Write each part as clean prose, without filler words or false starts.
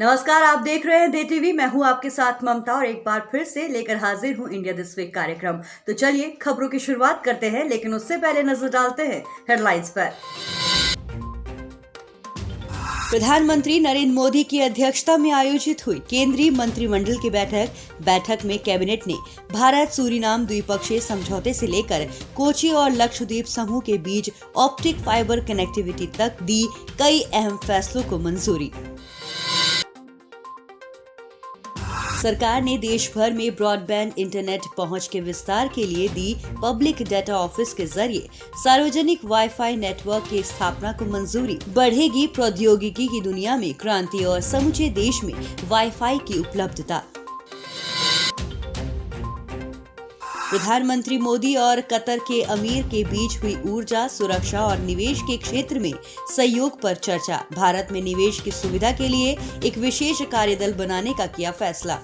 नमस्कार, आप देख रहे हैं डे टीवी। मैं हूं आपके साथ ममता और एक बार फिर से लेकर हाजिर हूं इंडिया दिस वीक कार्यक्रम। तो चलिए खबरों की शुरुआत करते हैं, लेकिन उससे पहले नजर डालते हैं हेडलाइंस पर। प्रधानमंत्री नरेंद्र मोदी की अध्यक्षता में आयोजित हुई केंद्रीय मंत्रिमंडल की बैठक में कैबिनेट ने भारत सूरीनाम द्विपक्षीय समझौते से लेकर कोची और लक्षद्वीप समूह के बीच ऑप्टिक फाइबर कनेक्टिविटी तक दी कई अहम फैसलों को मंजूरी। सरकार ने देश भर में ब्रॉडबैंड इंटरनेट पहुंच के विस्तार के लिए दी पब्लिक डाटा ऑफिस के जरिए सार्वजनिक वाईफाई नेटवर्क की स्थापना को मंजूरी। बढ़ेगी प्रौद्योगिकी की दुनिया में क्रांति और समूचे देश में वाईफाई की उपलब्धता। प्रधानमंत्री मोदी और कतर के अमीर के बीच हुई ऊर्जा, सुरक्षा और निवेश के क्षेत्र में सहयोग पर चर्चा। भारत में निवेश की सुविधा के लिए एक विशेष कार्यदल बनाने का किया फैसला।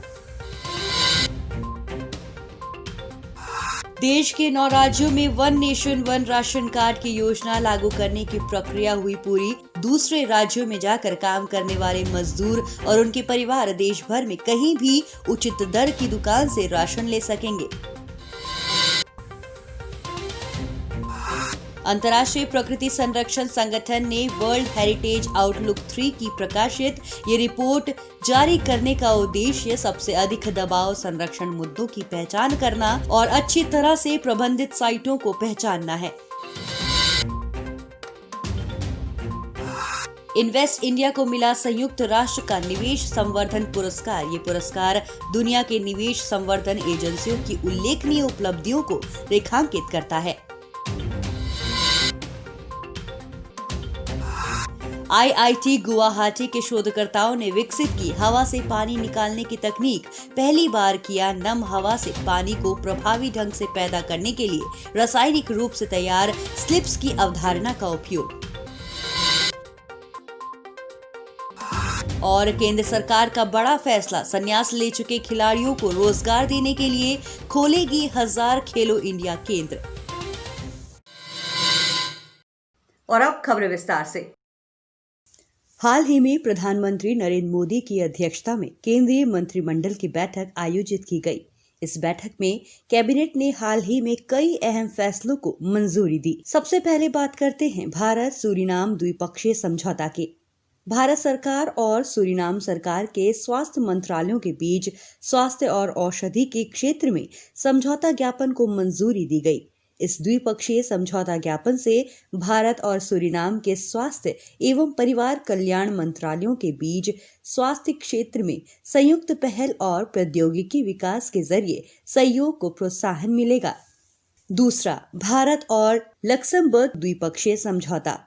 देश के 9 राज्यों में one nation one ration card की योजना लागू करने की प्रक्रिया हुई पूरी। दूसरे राज्यों में जाकर काम करने वाले मजदूर और उनके परिवार देश भर में कहीं भी उचित दर की दुकान से राशन ले सकेंगे। अंतर्राष्ट्रीय प्रकृति संरक्षण संगठन ने वर्ल्ड हेरिटेज आउटलुक 3 की प्रकाशित ये रिपोर्ट जारी करने का उद्देश्य सबसे अधिक दबाव संरक्षण मुद्दों की पहचान करना और अच्छी तरह से प्रबंधित साइटों को पहचानना है। इन्वेस्ट इंडिया को मिला संयुक्त राष्ट्र का निवेश संवर्धन पुरस्कार। ये पुरस्कार दुनिया के निवेश संवर्धन एजेंसियों की उल्लेखनीय उपलब्धियों को रेखांकित करता है। IIT गुवाहाटी के शोधकर्ताओं ने विकसित की हवा से पानी निकालने की तकनीक। पहली बार किया नम हवा से पानी को प्रभावी ढंग से पैदा करने के लिए रासायनिक रूप से तैयार स्लिप्स की अवधारणा का उपयोग। और केंद्र सरकार का बड़ा फैसला, संन्यास ले चुके खिलाड़ियों को रोजगार देने के लिए खोलेगी 1000 खेलो इंडिया केंद्र। और अब खबरें विस्तार से। हाल ही में प्रधानमंत्री नरेंद्र मोदी की अध्यक्षता में केंद्रीय मंत्रिमंडल की बैठक आयोजित की गई। इस बैठक में कैबिनेट ने हाल ही में कई अहम फैसलों को मंजूरी दी। सबसे पहले बात करते हैं भारत सूरीनाम द्विपक्षीय समझौता की। भारत सरकार और सूरीनाम सरकार के स्वास्थ्य मंत्रालयों के बीच स्वास्थ्य और औषधि के क्षेत्र में समझौता ज्ञापन को मंजूरी दी गई। इस द्विपक्षीय समझौता ज्ञापन से भारत और सूरीनाम के स्वास्थ्य एवं परिवार कल्याण मंत्रालयों के बीच स्वास्थ्य क्षेत्र में संयुक्त पहल और प्रौद्योगिकी विकास के जरिए सहयोग को प्रोत्साहन मिलेगा। दूसरा, भारत और लक्समबर्ग द्विपक्षीय समझौता।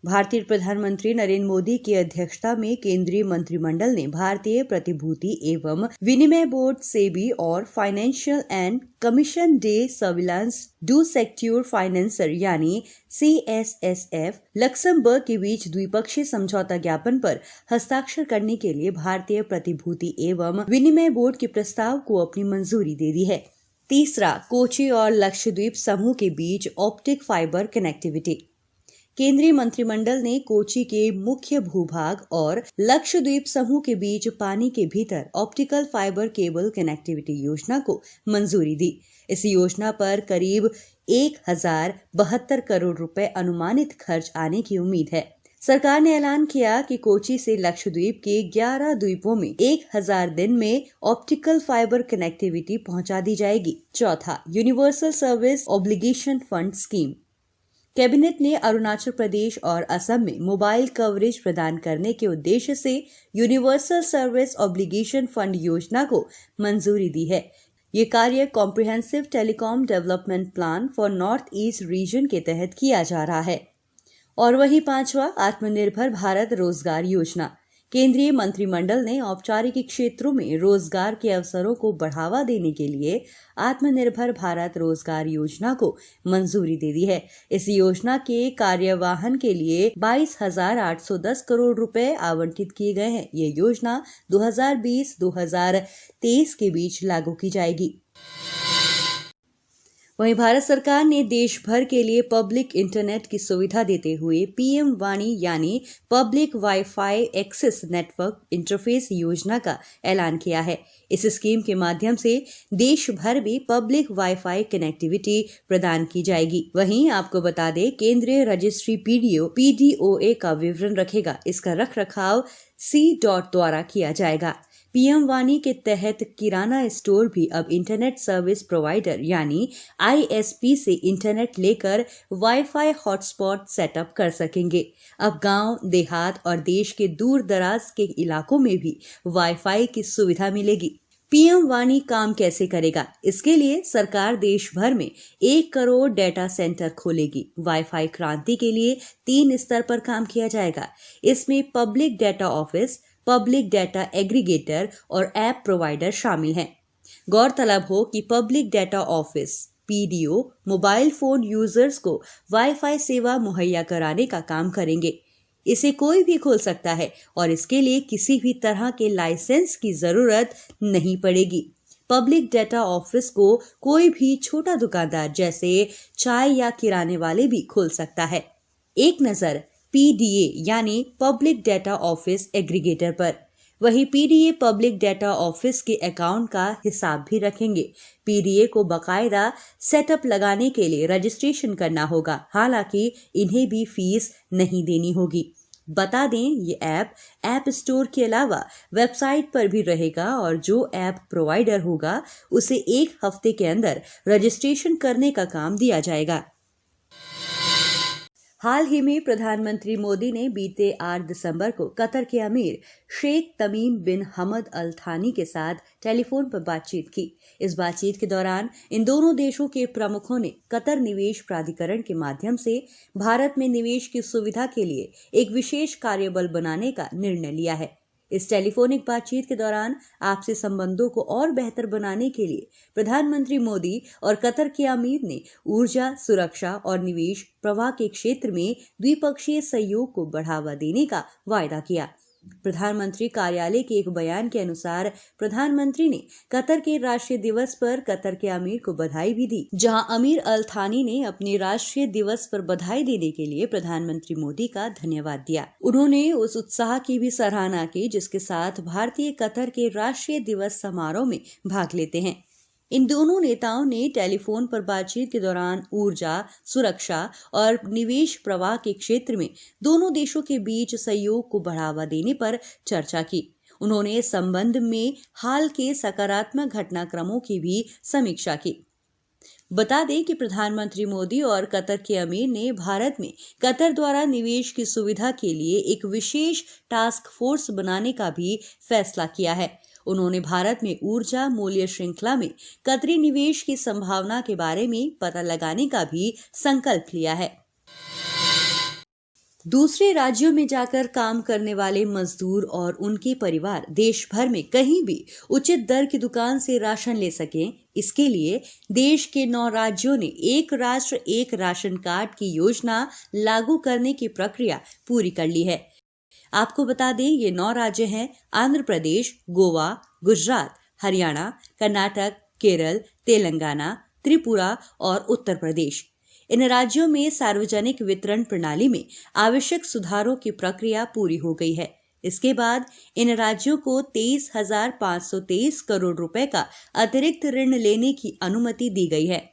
भारतीय प्रधानमंत्री नरेंद्र मोदी की अध्यक्षता में केंद्रीय मंत्रिमंडल ने भारतीय प्रतिभूति एवं विनिमय बोर्ड सेबी और financial and commission de surveillance du secteur financier यानी CSSF लक्समबर्ग के बीच द्विपक्षीय समझौता ज्ञापन पर हस्ताक्षर करने के लिए भारतीय प्रतिभूति एवं विनिमय बोर्ड के प्रस्ताव को अपनी मंजूरी दे दी है। तीसरा, कोची और लक्षद्वीप समूह के बीच ऑप्टिक फाइबर कनेक्टिविटी। केंद्रीय मंत्रिमंडल ने कोची के मुख्य भूभाग और लक्षद्वीप समूह के बीच पानी के भीतर ऑप्टिकल फाइबर केबल कनेक्टिविटी योजना को मंजूरी दी। इस योजना पर करीब 1072 करोड़ रुपए अनुमानित खर्च आने की उम्मीद है। सरकार ने ऐलान किया कि कोची से लक्षद्वीप के 11 द्वीपों में 1000 दिन में ऑप्टिकल फाइबर कनेक्टिविटी पहुंचा दी जाएगी। चौथा, universal service obligation fund scheme. Cabinet ने अरुणाचल प्रदेश और असम में मोबाइल कवरेज प्रदान करने के उद्देश्य से यूनिवर्सल सर्विस ऑब्लिगेशन फंड योजना को मंजूरी दी है। ये कार्य comprehensive telecom development plan for north east region के तहत किया जा रहा है। और वहीं पांचवा, आत्मनिर्भर भारत रोजगार योजना। केंद्रीय मंत्रिमंडल ने औपचारिक क्षेत्रों में रोजगार के अवसरों को बढ़ावा देने के लिए आत्मनिर्भर भारत रोजगार योजना को मंजूरी दे दी है। इस योजना के कार्यवाहन के लिए 22,810 करोड़ रुपए आवंटित किए गए हैं। ये योजना 2020-2023 के बीच लागू की जाएगी। वहीं भारत सरकार ने देश भर के लिए पब्लिक इंटरनेट की सुविधा देते हुए पीएम वाणी यानी public wifi access network interface योजना का ऐलान किया है। इस स्कीम के माध्यम से देश भर में पब्लिक वाईफाई कनेक्टिविटी प्रदान की जाएगी। वहीं आपको बता दें, केंद्रीय रजिस्ट्री पीडीओए का विवरण रखेगा। इसका रखरखाव C.डॉट द्वारा किया जाएगा। पीएम वाणी के तहत किराना स्टोर भी अब इंटरनेट सर्विस प्रोवाइडर यानी आईएसपी से इंटरनेट लेकर वाईफाई हॉटस्पॉट सेटअप कर सकेंगे। अब गांव, देहात और देश के दूर दराज के इलाकों में भी वाईफाई की सुविधा मिलेगी। पीएम वाणी काम कैसे करेगा? इसके लिए सरकार देश भर में 1 करोड़ डेटा सेंटर खोलेगी। वाईफाई क्रांति के लिए 3 स्तर पर काम किया जाएगा। इसमें public data office, public data aggregator और ऐप प्रोवाइडर शामिल हैं। गौरतलब हो कि public data office PDO mobile phone users को वाईफाई सेवा मुहैया कराने का काम करेंगे। इसे कोई भी खोल सकता है और इसके लिए किसी भी तरह के लाइसेंस की जरूरत नहीं पड़ेगी। पब्लिक डेटा ऑफिस को कोई भी छोटा दुकानदार जैसे चाय या किराने वाले भी खोल सकता है। एक नजर पीडीए यानी पब्लिक डेटा ऑफिस एग्रीगेटर पर। वहीं पीडीए पब्लिक डेटा ऑफिस के अकाउंट का हिसाब भी रखेंगे। पीडीए को बकायदा सेटअप लगाने के लिए रजिस्ट्रेशन करना होगा। हालांकि इन्हें भी फीस नहीं देनी होगी। बता दें, ये ऐप स्टोर के अलावा वेबसाइट पर भी रहेगा और जो ऐप प्रोवाइडर होगा उसे 1 हफ्ते के अंदर रजिस्ट्रेशन करने का काम दिया जाएगा। हाल ही में प्रधानमंत्री मोदी ने बीते 8 दिसंबर को कतर के अमीर शेख तमीम बिन हमद अल थानी के साथ टेलीफोन पर बातचीत की। इस बातचीत के दौरान इन दोनों देशों के प्रमुखों ने कतर निवेश प्राधिकरण के माध्यम से भारत में निवेश की सुविधा के लिए एक विशेष कार्यबल बनाने का निर्णय लिया है। इस टेलीफोनिक बातचीत के दौरान आपसी संबंधों को और बेहतर बनाने के लिए प्रधानमंत्री मोदी और कतर के अमीर ने ऊर्जा, सुरक्षा और निवेश प्रवाह के क्षेत्र में द्विपक्षीय सहयोग को बढ़ावा देने का वायदा किया। प्रधानमंत्री कार्यालय के एक बयान के अनुसार प्रधानमंत्री ने कतर के राष्ट्रीय दिवस पर कतर के अमीर को बधाई भी दी, जहां अमीर अल थानी ने अपने राष्ट्रीय दिवस पर बधाई देने के लिए प्रधानमंत्री मोदी का धन्यवाद दिया। उन्होंने उस उत्साह की भी सराहना की जिसके साथ भारतीय कतर के राष्ट्रीय दिवस समारोह में भाग लेते हैं। इन दोनों नेताओं ने टेलीफोन पर बातचीत के दौरान ऊर्जा, सुरक्षा और निवेश प्रवाह के क्षेत्र में दोनों देशों के बीच सहयोग को बढ़ावा देने पर चर्चा की। उन्होंने इस संबंध में हाल के सकारात्मक घटनाक्रमों की भी समीक्षा की। बता दें कि प्रधानमंत्री मोदी और कतर के अमीर ने भारत में कतर द्वारा निवेश की सुविधा के लिए एक विशेष टास्क फोर्स बनाने का भी फैसला किया है। उन्होंने भारत में ऊर्जा मूल्य श्रृंखला में कतरी निवेश की संभावना के बारे में पता लगाने का भी संकल्प लिया है। दूसरे राज्यों में जाकर काम करने वाले मजदूर और उनके परिवार देश भर में कहीं भी उचित दर की दुकान से राशन ले सकें, इसके लिए देश के 9 राज्यों ने एक राष्ट्र एक राशन कार्ड की योजना लागू करने की प्रक्रिया पूरी कर ली है। आपको बता दें, ये 9 राज्य हैं आंध्र प्रदेश, गोवा, गुजरात, हरियाणा, कर्नाटक, केरल, तेलंगाना, त्रिपुरा और उत्तर प्रदेश। इन राज्यों में सार्वजनिक वितरण प्रणाली में आवश्यक सुधारों की प्रक्रिया पूरी हो गई है। इसके बाद इन राज्यों को 23,523 करोड़ रुपए का अतिरिक्त ऋण लेने की अनुमति दी गई है।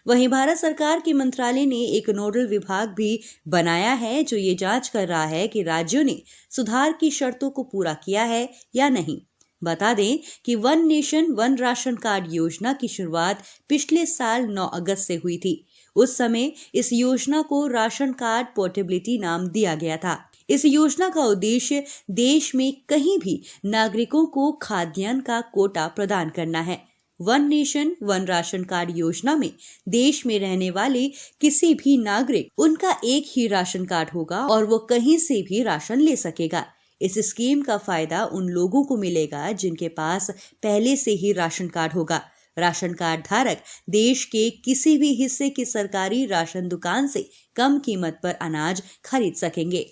वहीं भारत सरकार के मंत्रालय ने एक नोडल विभाग भी बनाया है जो ये जांच कर रहा है कि राज्यों ने सुधार की शर्तों को पूरा किया है या नहीं। बता दें कि one nation one ration card योजना की शुरुआत पिछले साल 9 अगस्त से हुई थी। उस समय इस योजना को राशन कार्ड पोर्टेबिलिटी नाम दिया गया था। इस योजना का उद्देश्य देश में कहीं भी नागरिकों को खाद्यान्न का कोटा प्रदान करना है। One nation one ration card योजना में देश में रहने वाले किसी भी नागरिक उनका एक ही राशन कार्ड होगा और वो कहीं से भी राशन ले सकेगा। इस स्कीम का फायदा उन लोगों को मिलेगा जिनके पास पहले से ही राशन कार्ड होगा। राशन कार्ड धारक देश के किसी भी हिस्से की सरकारी राशन दुकान से कम कीमत पर अनाज खरीद सकेंगे।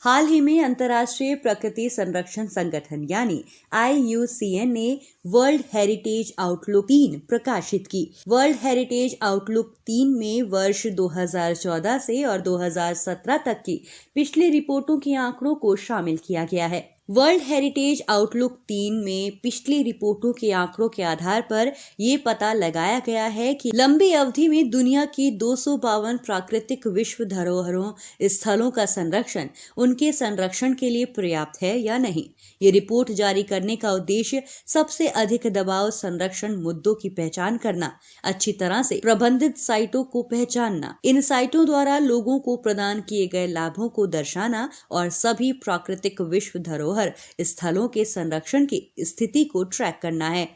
हाल ही में अंतर्राष्ट्रीय प्रकृति संरक्षण संगठन यानी IUCN ने वर्ल्ड हेरिटेज आउटलुक 3 प्रकाशित की। वर्ल्ड हेरिटेज आउटलुक 3 में वर्ष 2014 से और 2017 तक की पिछली रिपोर्टों के आंकड़ों को शामिल किया गया है। वर्ल्ड हेरिटेज आउटलुक 3 में पिछली रिपोर्टों के आंकड़ों के आधार पर ये पता लगाया गया है कि लंबी अवधि में दुनिया की 252 प्राकृतिक विश्व धरोहरों स्थलों का संरक्षण उनके संरक्षण के लिए पर्याप्त है या नहीं। ये रिपोर्ट जारी करने का उद्देश्य सबसे अधिक दबाव संरक्षण मुद्दों की पहचान करना, अच्छी तरह से प्रबंधित साइटों को पहचानना, इन साइटों द्वारा लोगों को प्रदान किए गए लाभों को दर्शाना और सभी प्राकृतिक विश्व धरोहर स्थलों के संरक्षण की स्थिति को ट्रैक करना है।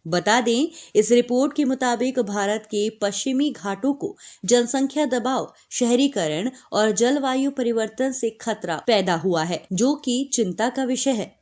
बता दें, इस रिपोर्ट के मुताबिक भारत के पश्चिमी घाटों को जनसंख्या दबाव, शहरीकरण और जलवायु परिवर्तन से खतरा पैदा हुआ है, जो कि चिंता का विषय है।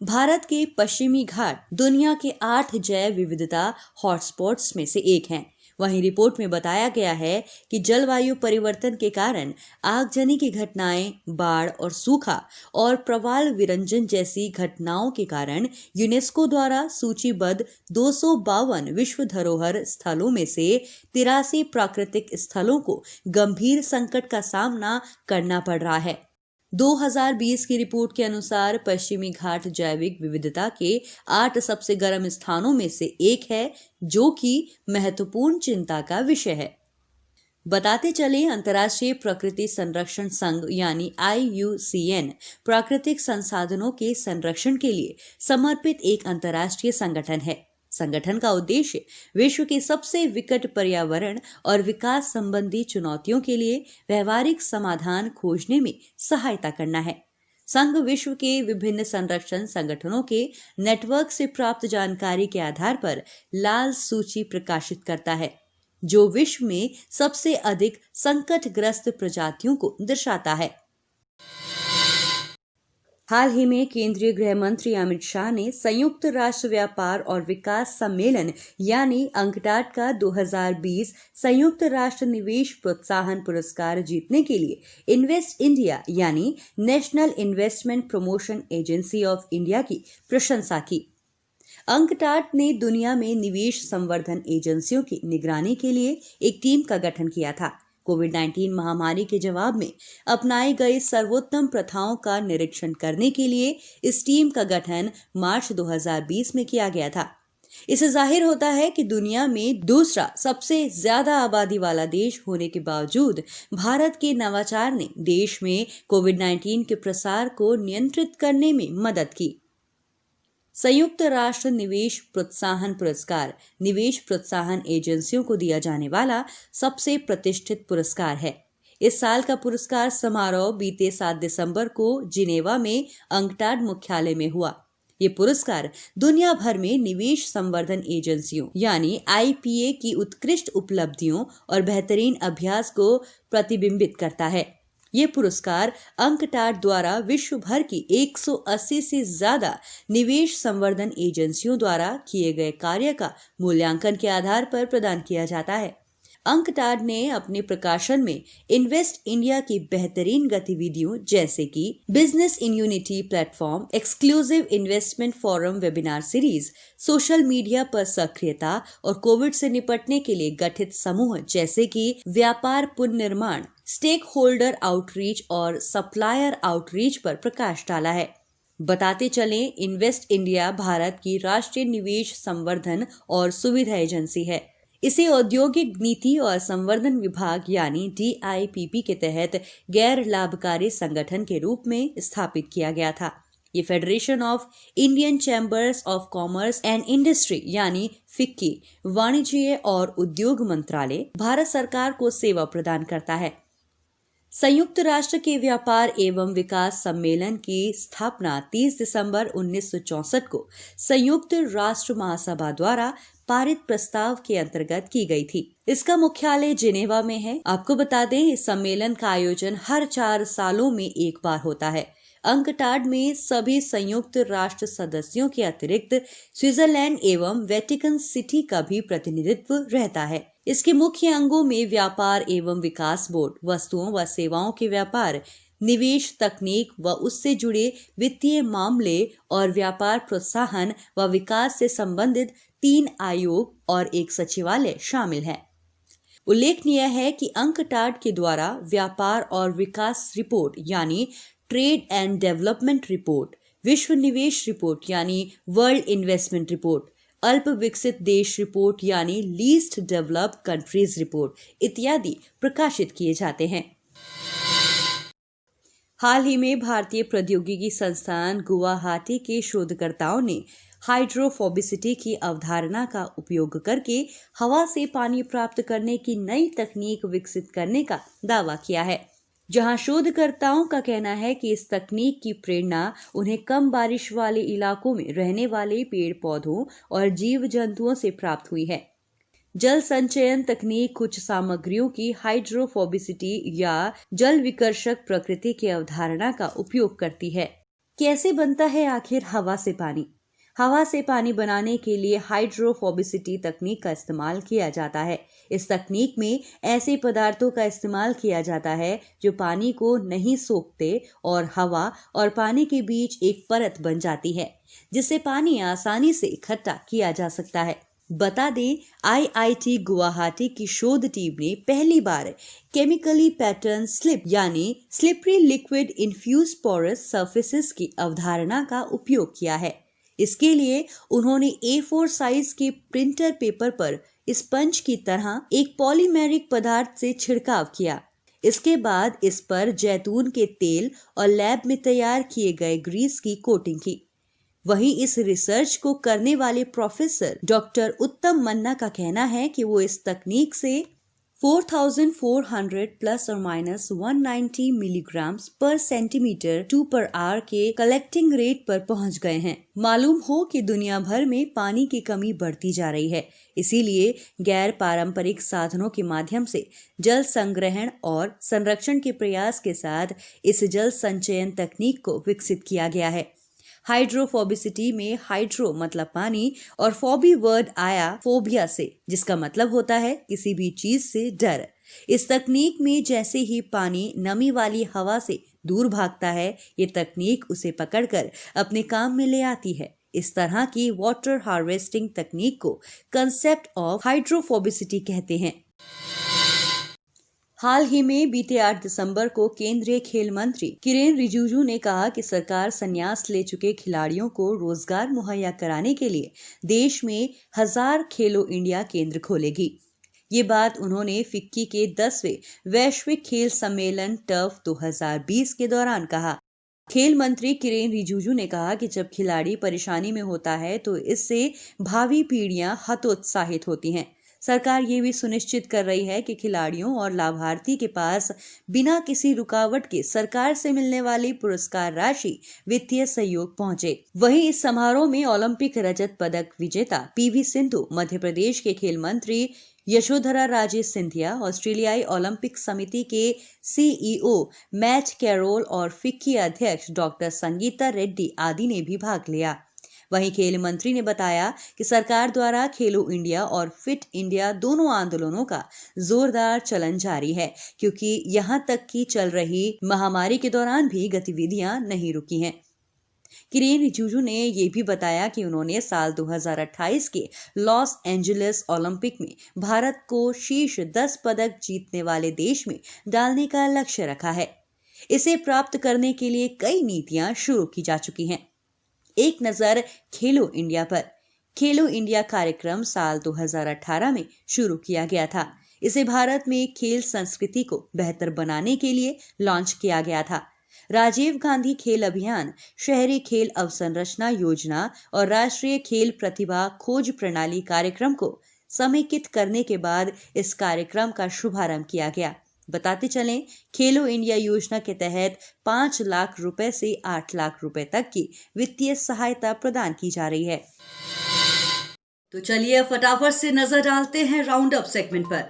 भारत के पश्चिमी घाट दुनिया के 8 जैव विविधता हॉटस्पॉट्स में से एक हैं। वहीं रिपोर्ट में बताया गया है कि जलवायु परिवर्तन के कारण आगजनी की घटनाएं, बाढ़ और सूखा और प्रवाल विरंजन जैसी घटनाओं के कारण यूनेस्को द्वारा सूचीबद्ध 252 विश्व धरोहर स्थलों में से 83 प्राकृतिक स्थलों को गंभीर संकट का सामना करना पड़ रहा है। 2020 की रिपोर्ट के अनुसार पश्चिमी घाट जैविक विविधता के 8 सबसे गर्म स्थानों में से एक है, जो कि महत्वपूर्ण चिंता का विषय है। बताते चले, अंतर्राष्ट्रीय प्रकृति संरक्षण संघ यानी IUCN प्राकृतिक संसाधनों के संरक्षण के लिए समर्पित एक अंतर्राष्ट्रीय संगठन है। संगठन का उद्देश्य विश्व के सबसे विकट पर्यावरण और विकास संबंधी चुनौतियों के लिए व्यवहारिक समाधान खोजने में सहायता करना है। संघ विश्व के विभिन्न संरक्षण संगठनों के नेटवर्क से प्राप्त जानकारी के आधार पर लाल सूची प्रकाशित करता है, जो विश्व में सबसे अधिक संकटग्रस्त प्रजातियों को दर्शाता है। हाल ही में केंद्रीय गृह मंत्री अमित शाह ने संयुक्त राष्ट्र व्यापार और विकास सम्मेलन यानी अंकटाड का 2020 संयुक्त राष्ट्र निवेश प्रोत्साहन पुरस्कार जीतने के लिए इन्वेस्ट इंडिया यानी national investment promotion agency of India की प्रशंसा की। अंकटाड ने दुनिया में निवेश संवर्धन एजेंसियों की निगरानी के लिए एक टीम का गठन किया था। कोविड-19 महामारी के जवाब में अपनाई गई सर्वोत्तम प्रथाओं का निरीक्षण करने के लिए इस टीम का गठन मार्च 2020 में किया गया था। इससे जाहिर होता है कि दुनिया में दूसरा सबसे ज्यादा आबादी वाला देश होने के बावजूद भारत के नवाचार ने देश में कोविड-19 के प्रसार को नियंत्रित करने में मदद की। संयुक्त राष्ट्र निवेश प्रोत्साहन पुरस्कार निवेश प्रोत्साहन एजेंसियों को दिया जाने वाला सबसे प्रतिष्ठित पुरस्कार है। इस साल का पुरस्कार समारोह बीते 7 दिसंबर को जिनेवा में अंकटाड मुख्यालय में हुआ। ये पुरस्कार दुनिया भर में निवेश संवर्धन एजेंसियों यानी IPA की उत्कृष्ट उपलब्धियों और बेहतरीन अभ्यास को प्रतिबिंबित करता है। ये पुरस्कार अंकटाड द्वारा विश्व भर की 180 से ज्यादा निवेश संवर्धन एजेंसियों द्वारा किए गए कार्य का मूल्यांकन के आधार पर प्रदान किया जाता है। अंकटाड ने अपने प्रकाशन में इन्वेस्ट इंडिया की बेहतरीन गतिविधियों जैसे कि business in unity platform, exclusive investment forum webinar series, social media पर सक्रियता और कोविड से निपटने के लिए गठित समूह जैसे कि व्यापार पुनर्निर्माण, स्टेक होल्डर आउटरीच और सप्लायर आउटरीच पर प्रकाश डाला है। बताते चलें, इन्वेस्ट इंडिया भारत की राष्ट्रीय निवेश संवर्धन और सुविधा एजेंसी है। इसे औद्योगिक नीति और संवर्धन विभाग यानी DIPP के तहत गैर लाभकारी संगठन के रूप में स्थापित किया गया था। ये federation of Indian chambers of commerce and industry यानी फिक्की, वाणिज्य और उद्योग मंत्रालय, भारत सरकार को सेवा प्रदान करता है। संयुक्त राष्ट्र के व्यापार एवं विकास सम्मेलन की स्थापना 30 दिसंबर 1964 को संयुक्त राष्ट्र महासभा द्वारा पारित प्रस्ताव के अंतर्गत की गई थी। इसका मुख्यालय जिनेवा में है। आपको बता दें, इस सम्मेलन का आयोजन हर 4 सालों में एक बार होता है। अंकटाड में सभी संयुक्त राष्ट्र सदस्यों के अतिरिक्त स्विट्जरलैंड एवं वेटिकन सिटी का भी प्रतिनिधित्व रहता है। इसके मुख्य अंगों में व्यापार एवं विकास बोर्ड, वस्तुओं व सेवाओं के व्यापार, निवेश, तकनीक व उससे जुड़े वित्तीय मामले और व्यापार प्रोत्साहन व विकास से संबंधित 3 आयोग और 1 सचिवालय शामिल है। उल्लेखनीय है कि अंकटाड के द्वारा व्यापार और विकास रिपोर्ट यानी ट्रेड एंड डेवलपमेंट रिपोर्ट, विश्व निवेश रिपोर्ट यानी वर्ल्ड इन्वेस्टमेंट रिपोर्ट, अल्प विकसित देश रिपोर्ट यानी लीस्ट डेवलप्ड कंट्रीज रिपोर्ट इत्यादि प्रकाशित किए जाते हैं। हाल ही में भारतीय प्रौद्योगिकी संस्थान गुवाहाटी के शोधकर्ताओं ने हाइड्रोफोबिसिटी की अवधारणा का उपयोग करके हवा से पानी प्राप्त करने की नई तकनीक विकसित करने का दावा किया है, जहां शोधकर्ताओं का कहना है कि इस तकनीक की प्रेरणा उन्हें कम बारिश वाले इलाकों में रहने वाले पेड़ पौधों और जीव जंतुओं से प्राप्त हुई है। जल संचयन तकनीक कुछ सामग्रियों की हाइड्रोफोबिसिटी या जल विकर्षक प्रकृति की अवधारणा का उपयोग करती है। कैसे बनता है आखिर हवा से पानी? हवा से पानी बनाने के लिए हाइड्रोफोबिसिटी तकनीक का इस्तेमाल किया जाता है। इस तकनीक में ऐसे पदार्थों का इस्तेमाल किया जाता है जो पानी को नहीं सोखते और हवा और पानी के बीच एक परत बन जाती है, जिससे पानी आसानी से इकट्ठा किया जा सकता है। बता दें, IIT गुवाहाटी की शोध टीम ने पहली बार केमिकली पैटर्न स्लिप यानी slippery liquid infused porous surfaces की अवधारणा का उपयोग किया है। इसके लिए उन्होंने A4 साइज के प्रिंटर पेपर पर स्पंज की तरह एक पॉलीमेरिक पदार्थ से छिड़काव किया। इसके बाद इस पर जैतून के तेल और लैब में तैयार किए गए ग्रीस की कोटिंग की। वहीं इस रिसर्च को करने वाले प्रोफेसर डॉक्टर उत्तम मन्ना का कहना है कि वो इस तकनीक से 4400 प्लस और माइनस 190 मिलीग्राम पर सेंटीमीटर 2 पर आवर के कलेक्टिंग रेट पर पहुंच गए हैं। मालूम हो कि दुनिया भर में पानी की कमी बढ़ती जा रही है, इसीलिए गैर पारंपरिक साधनों के माध्यम से जल संग्रहण और संरक्षण के प्रयास के साथ इस जल संचयन तकनीक को विकसित किया गया है। हाइड्रोफोबिसिटी में हाइड्रो मतलब पानी और फोबी वर्ड आया फोबिया से, जिसका मतलब होता है किसी भी चीज से डर। इस तकनीक में जैसे ही पानी नमी वाली हवा से दूर भागता है, ये तकनीक उसे पकड़कर अपने काम में ले आती है। इस तरह की वाटर हार्वेस्टिंग तकनीक को कंसेप्ट ऑफ हाइड्रोफोबिसिटी कहते हैं। हाल ही में बीते 8 दिसंबर को केंद्रीय खेल मंत्री किरेन रिजिजू ने कहा कि सरकार संन्यास ले चुके खिलाड़ियों को रोजगार मुहैया कराने के लिए देश में 1000 खेलो इंडिया केंद्र खोलेगी। ये बात उन्होंने फिक्की के 10वें वैश्विक खेल सम्मेलन टर्फ 2020 के दौरान कहा। खेल मंत्री किरेन रिजिजू ने कहा कि जब खिलाड़ी परेशानी में होता है तो इससे भावी पीढ़ियां हतोत्साहित होती हैं। सरकार ये भी सुनिश्चित कर रही है कि खिलाड़ियों और लाभार्थी के पास बिना किसी रुकावट के सरकार से मिलने वाली पुरस्कार राशि वित्तीय सहयोग पहुंचे। वहीं इस समारोह में ओलंपिक रजत पदक विजेता PV सिंधु, मध्य प्रदेश के खेल मंत्री यशोधरा राजे सिंधिया, ऑस्ट्रेलियाई ओलंपिक समिति के CEO मैट कैरोल और फिक्की अध्यक्ष डॉक्टर संगीता रेड्डी आदि ने भी भाग लिया। वहीं खेल मंत्री ने बताया कि सरकार द्वारा खेलो इंडिया और फिट इंडिया दोनों आंदोलनों का जोरदार चलन जारी है, क्योंकि यहां तक कि चल रही महामारी के दौरान भी गतिविधियां नहीं रुकी हैं। किरेन रिजिजू ने ये भी बताया कि उन्होंने साल 2028 के लॉस एंजलिस ओलंपिक में भारत को शीर्ष 10 पदक जीतने वाले देश में डालने का लक्ष्य रखा है। इसे प्राप्त करने के लिए कई नीतियां शुरू की जा चुकी हैं। एक नजर खेलो इंडिया पर। खेलो इंडिया कार्यक्रम साल 2018 में शुरू किया गया था। इसे भारत में खेल संस्कृति को बेहतर बनाने के लिए लॉन्च किया गया था। राजीव गांधी खेल अभियान, शहरी खेल अवसंरचना योजना और राष्ट्रीय खेल प्रतिभा खोज प्रणाली कार्यक्रम को समेकित करने के बाद इस कार्यक्रम का शुभारंभ किया गया। बताते चलें, खेलो इंडिया योजना के तहत 5 लाख रुपए से 8 लाख रुपए तक की वित्तीय सहायता प्रदान की जा रही है। तो चलिए फटाफट से नजर डालते हैं राउंड अप सेगमेंट पर।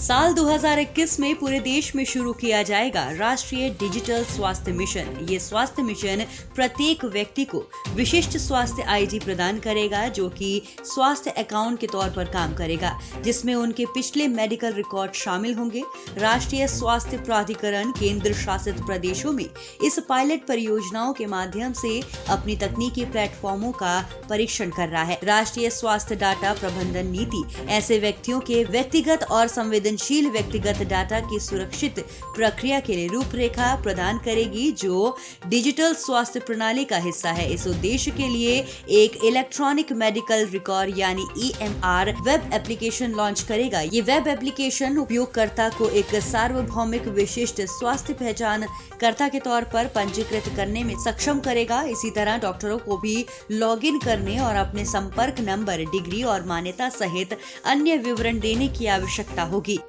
साल 2021 में पूरे देश में शुरू किया जाएगा राष्ट्रीय डिजिटल स्वास्थ्य मिशन। ये स्वास्थ्य मिशन प्रत्येक व्यक्ति को विशिष्ट स्वास्थ्य आईडी प्रदान करेगा, जो कि स्वास्थ्य अकाउंट के तौर पर काम करेगा, जिसमें उनके पिछले मेडिकल रिकॉर्ड शामिल होंगे। राष्ट्रीय स्वास्थ्य प्राधिकरण केंद्र शासित प्रदेशों में इस पायलट परियोजनाओं के माध्यम से अपनी तकनीकी प्लेटफॉर्मों का परीक्षण कर रहा है। राष्ट्रीय स्वास्थ्य डाटा प्रबंधन नीति ऐसे व्यक्तियों के व्यक्तिगत और संवेदनशील व्यक्तिगत डाटा की सुरक्षित प्रक्रिया के लिए रूपरेखा प्रदान करेगी, जो डिजिटल स्वास्थ्य प्रणाली का हिस्सा है। इस उद्देश्य के लिए एक इलेक्ट्रॉनिक मेडिकल रिकॉर्ड यानी EMR वेब एप्लीकेशन लॉन्च करेगा। ये वेब एप्लीकेशन उपयोगकर्ता को एक सार्वभौमिक विशिष्ट स्वास्थ्य पहचान कर्ता के तौर पर पंजीकृत करने में सक्षम करेगा। इसी तरह डॉक्टरों को भी लॉगिन करने और अपने संपर्क नंबर, डिग्री और मान्यता सहित अन्य विवरण देने की आवश्यकता होगी।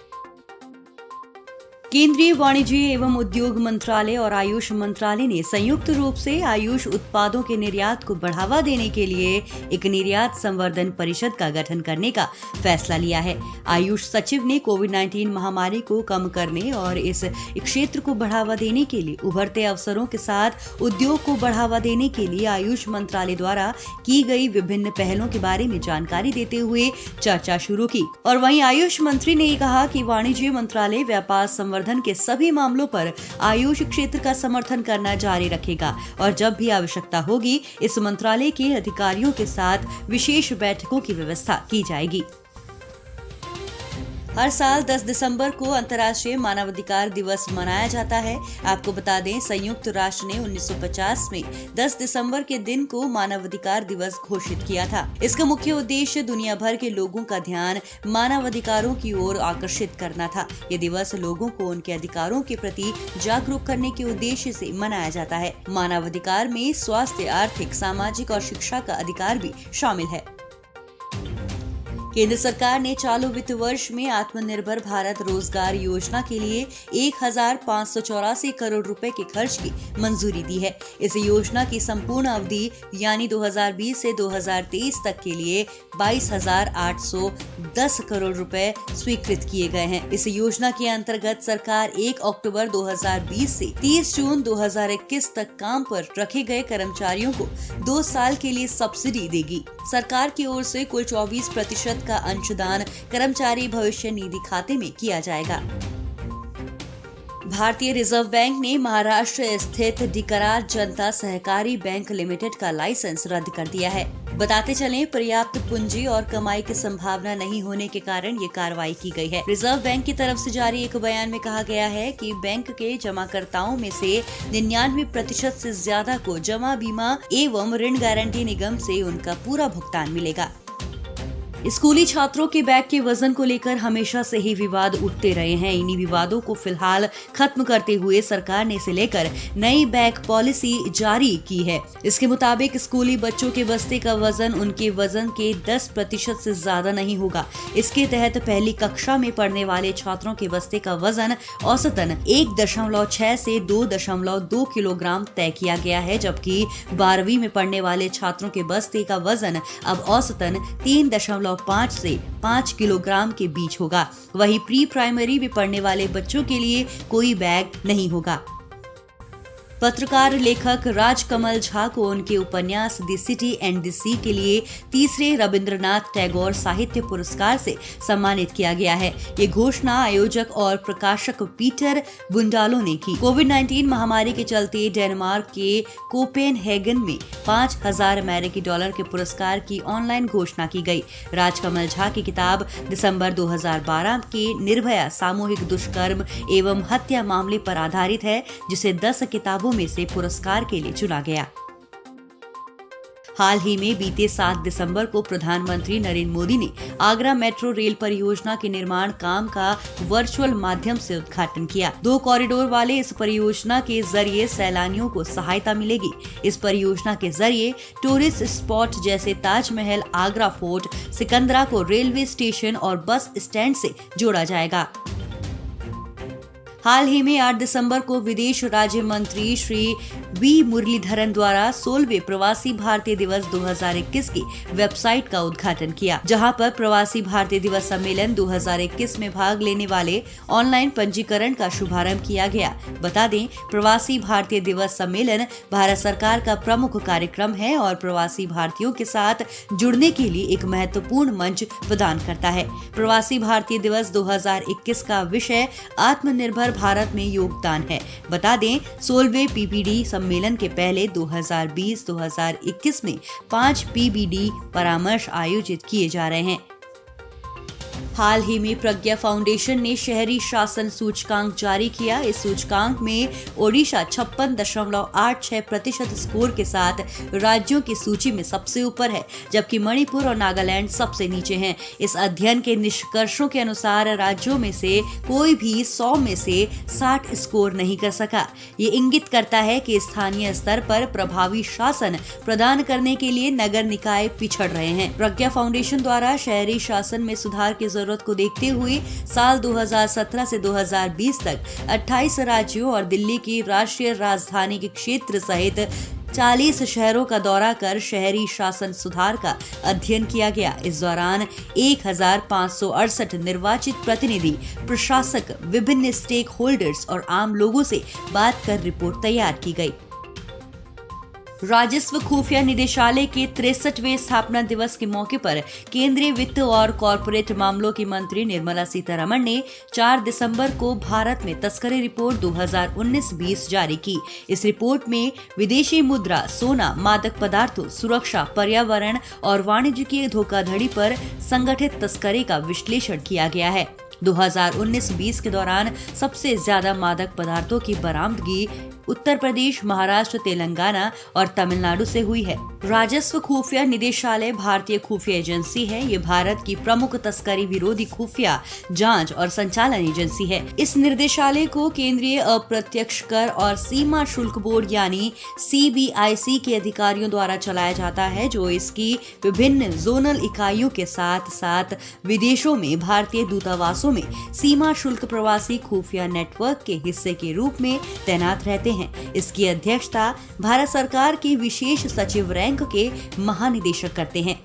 केंद्रीय वाणिज्य एवं उद्योग मंत्रालय और आयुष मंत्रालय ने संयुक्त रूप से आयुष उत्पादों के निर्यात को बढ़ावा देने के लिए एक निर्यात संवर्धन परिषद का गठन करने का फैसला लिया है। आयुष सचिव ने कोविड-19 महामारी को कम करने और इस क्षेत्र को बढ़ावा देने के लिए उभरते अवसरों के साथ उद्योग को बढ़ावा देने के लिए आयुष मंत्रालय द्वारा की गई विभिन्न पहलों के बारे में जानकारी देते हुए चर्चा शुरू की। और वहीं आयुष मंत्री ने कहा कि वाणिज्य मंत्रालय व्यापार संवर्धन के सभी मामलों पर आयुष क्षेत्र का समर्थन करना जारी रखेगा और जब भी आवश्यकता होगी इस मंत्रालय के अधिकारियों के साथ विशेष बैठकों की व्यवस्था की जाएगी। हर साल 10 दिसंबर को अंतर्राष्ट्रीय मानवाधिकार दिवस मनाया जाता है। आपको बता दें, संयुक्त राष्ट्र ने 1950 में 10 दिसंबर के दिन को मानवाधिकार दिवस घोषित किया था। इसका मुख्य उद्देश्य दुनिया भर के लोगों का ध्यान मानवाधिकारों की ओर आकर्षित करना था। ये दिवस लोगों को उनके अधिकारों के प्रति जागरूक करने के उद्देश्य से मनाया जाता है। मानवाधिकार में स्वास्थ्य, आर्थिक, सामाजिक और शिक्षा का अधिकार भी शामिल है। केंद्र सरकार ने चालू वित्त वर्ष में आत्मनिर्भर भारत रोजगार योजना के लिए 1,584 करोड़ रुपए के खर्च की मंजूरी दी है। इस योजना की संपूर्ण अवधि यानी 2020 से 2023 तक के लिए 22,810 करोड़ रुपए स्वीकृत किए गए हैं। इस योजना के अंतर्गत सरकार 1 अक्टूबर 2020 से 30 जून 2021 तक काम पर रखे गए कर्मचारियों को 2 साल के लिए सब्सिडी देगी। सरकार की ओर से कुल 24% का अंशदान कर्मचारी भविष्य निधि खाते में किया जाएगा। भारतीय रिजर्व बैंक ने महाराष्ट्र स्थित डिकरार जनता सहकारी बैंक लिमिटेड का लाइसेंस रद्द कर दिया है। बताते चलें, पर्याप्त पूंजी और कमाई की संभावना नहीं होने के कारण ये कार्रवाई की गई है। रिजर्व बैंक की तरफ से जारी एक बयान में कहा गया है कि बैंक के जमाकर्ताओं में से 99% से ज्यादा को जमा बीमा एवं ऋण गारंटी निगम से उनका पूरा भुगतान मिलेगा। स्कूली छात्रों के बैग के वजन को लेकर हमेशा से ही विवाद उठते रहे हैं। इन्हीं विवादों को फिलहाल खत्म करते हुए सरकार ने इसे लेकर नई बैग पॉलिसी जारी की है। इसके मुताबिक स्कूली बच्चों के बस्ते का वजन उनके वजन के 10% से ज्यादा नहीं होगा। इसके तहत पहली कक्षा में पढ़ने वाले छात्रों के बस्ते का वजन औसतन 1.6 से 2.2 किलोग्राम तय किया गया है, जबकि 12वीं में पढ़ने वाले छात्रों के बस्ते का वजन अब औसतन 3.5 से 5 किलोग्राम के बीच होगा। वहीं प्री प्राइमरी में पढ़ने वाले बच्चों के लिए कोई बैग नहीं होगा। पत्रकार लेखक राजकमल झा को उनके उपन्यास द सिटी एंड द सी के लिए तीसरे रविंद्रनाथ टैगोर साहित्य पुरस्कार से सम्मानित किया गया है। ये घोषणा आयोजक और प्रकाशक पीटर बुंडालो ने की। कोविड-19 महामारी के चलते डेनमार्क के कोपेनहेगन में $5,000 के पुरस्कार की ऑनलाइन घोषणा की गई। राजकमल झा की किताब दिसंबर 2012 के निर्भया सामूहिक दुष्कर्म एवं हत्या मामले पर आधारित है, जिसे 10 किताबों में से पुरस्कार के लिए चुना गया। हाल ही में बीते 7 दिसंबर को प्रधानमंत्री नरेंद्र मोदी ने आगरा मेट्रो रेल परियोजना के निर्माण काम का वर्चुअल माध्यम से उद्घाटन किया। 2 कॉरिडोर वाले इस परियोजना के जरिए सैलानियों को सहायता मिलेगी। इस परियोजना के जरिए टूरिस्ट स्पॉट जैसे ताजमहल, आगरा फोर्ट, सिकंदरा को रेलवे स्टेशन और बस स्टैंड से जोड़ा जाएगा। हाल ही में 8 दिसंबर को विदेश राज्य मंत्री श्री वी मुरलीधरन द्वारा 16वें प्रवासी भारतीय दिवस 2021 की वेबसाइट का उद्घाटन किया, जहां पर प्रवासी भारतीय दिवस सम्मेलन 2021 में भाग लेने वाले ऑनलाइन पंजीकरण का शुभारंभ किया गया। बता दें, प्रवासी भारतीय दिवस सम्मेलन भारत सरकार का प्रमुख कार्यक्रम है और प्रवासी भारतीयों के साथ जुड़ने के लिए एक महत्वपूर्ण मंच प्रदान करता है। प्रवासी भारतीय दिवस 2021 का विषय आत्मनिर्भर भारत में योगदान है। बता दें, 16वें पीपीडी सम्मेलन के पहले 2020-2021 में 5 पीबीडी परामर्श आयोजित किए जा रहे हैं। हाल ही में प्रज्ञा फाउंडेशन ने शहरी शासन सूचकांक जारी किया। इस सूचकांक में ओडिशा 56.86% स्कोर के साथ राज्यों की सूची में सबसे ऊपर है, जबकि मणिपुर और नागालैंड सबसे नीचे हैं। इस अध्ययन के निष्कर्षों के अनुसार राज्यों में से कोई भी 100 में से 60 स्कोर नहीं कर सका। ये इंगित करता है कि स्थानीय स्तर पर प्रभावी शासन प्रदान करने के लिए नगर निकाय पिछड़ रहे हैं। प्रज्ञा फाउंडेशन द्वारा शहरी शासन में सुधार की जरूरत को देखते हुए साल 2017 से 2020 तक 28 राज्यों और दिल्ली की राष्ट्रीय राजधानी के क्षेत्र सहित 40 शहरों का दौरा कर शहरी शासन सुधार का अध्ययन किया गया। इस दौरान 1568 निर्वाचित प्रतिनिधि, प्रशासक, विभिन्न स्टेक होल्डर्स और आम लोगों से बात कर रिपोर्ट तैयार की गई। राजस्व खुफिया निदेशालय के 63वें स्थापना दिवस के मौके पर केंद्रीय वित्त और कॉरपोरेट मामलों की मंत्री निर्मला सीतारमण ने 4 दिसंबर को भारत में तस्करी रिपोर्ट 2019-20 जारी की। इस रिपोर्ट में विदेशी मुद्रा, सोना, मादक पदार्थों, सुरक्षा, पर्यावरण और वाणिज्यिक धोखाधड़ी पर संगठित तस्करी का विश्लेषण किया गया है। 2019-20 के दौरान सबसे ज्यादा मादक पदार्थों की बरामदगी उत्तर प्रदेश, महाराष्ट्र, तेलंगाना और तमिलनाडु से हुई है। राजस्व खुफिया निदेशालय भारतीय खुफिया एजेंसी है। ये भारत की प्रमुख तस्करी विरोधी खुफिया जांच और संचालन एजेंसी है। इस निर्देशालय को केंद्रीय अप्रत्यक्ष कर और सीमा शुल्क बोर्ड यानी CBIC के अधिकारियों द्वारा चलाया जाता है, जो इसकी विभिन्न जोनल इकाइयों के साथ साथ विदेशों में भारतीय दूतावासों में सीमा शुल्क प्रवासी खुफिया नेटवर्क के हिस्से के रूप में तैनात रहते हैं। इसकी अध्यक्षता भारत सरकार के विशेष सचिव रैंक के महानिदेशक करते हैं।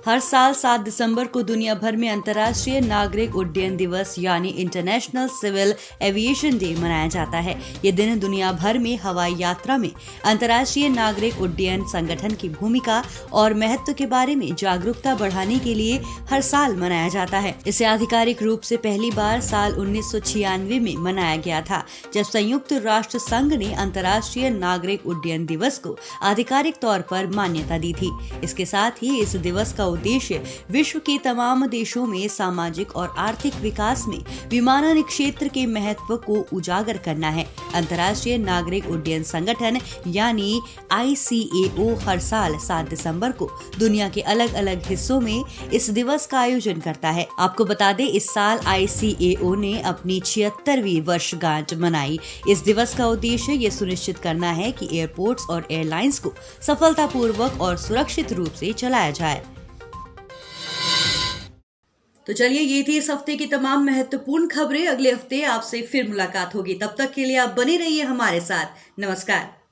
हर साल 7 दिसंबर को दुनिया भर में अंतर्राष्ट्रीय नागरिक उड्डयन दिवस यानी इंटरनेशनल सिविल एविएशन डे मनाया जाता है। ये दिन दुनिया भर में हवाई यात्रा में अंतर्राष्ट्रीय नागरिक उड्डयन संगठन की भूमिका और महत्व के बारे में जागरूकता बढ़ाने के लिए हर साल मनाया जाता है। इसे आधिकारिक रूप से पहली बार साल 1996 में मनाया गया था, जब संयुक्त राष्ट्र संघ ने अंतर्राष्ट्रीय नागरिक उड्डयन दिवस को आधिकारिक तौर पर मान्यता दी थी। इसके साथ ही इस दिवस का उद्देश्य विश्व के तमाम देशों में सामाजिक और आर्थिक विकास में विमानन क्षेत्र के महत्व को उजागर करना है। अंतर्राष्ट्रीय नागरिक उड्डयन संगठन यानी ICAO हर साल 7 दिसंबर को दुनिया के अलग अलग हिस्सों में इस दिवस का आयोजन करता है। आपको बता दें, इस साल ICAO ने अपनी 76वीं वर्षगांठ मनाई। इस दिवस का उद्देश्य ये सुनिश्चित करना है कि एयरपोर्ट्स और एयरलाइंस को सफलतापूर्वक और सुरक्षित रूप से चलाया जाए। तो चलिए, ये थी इस हफ्ते की तमाम महत्वपूर्ण खबरें। अगले हफ्ते आपसे फिर मुलाकात होगी। तब तक के लिए आप बने रहिए हमारे साथ। नमस्कार।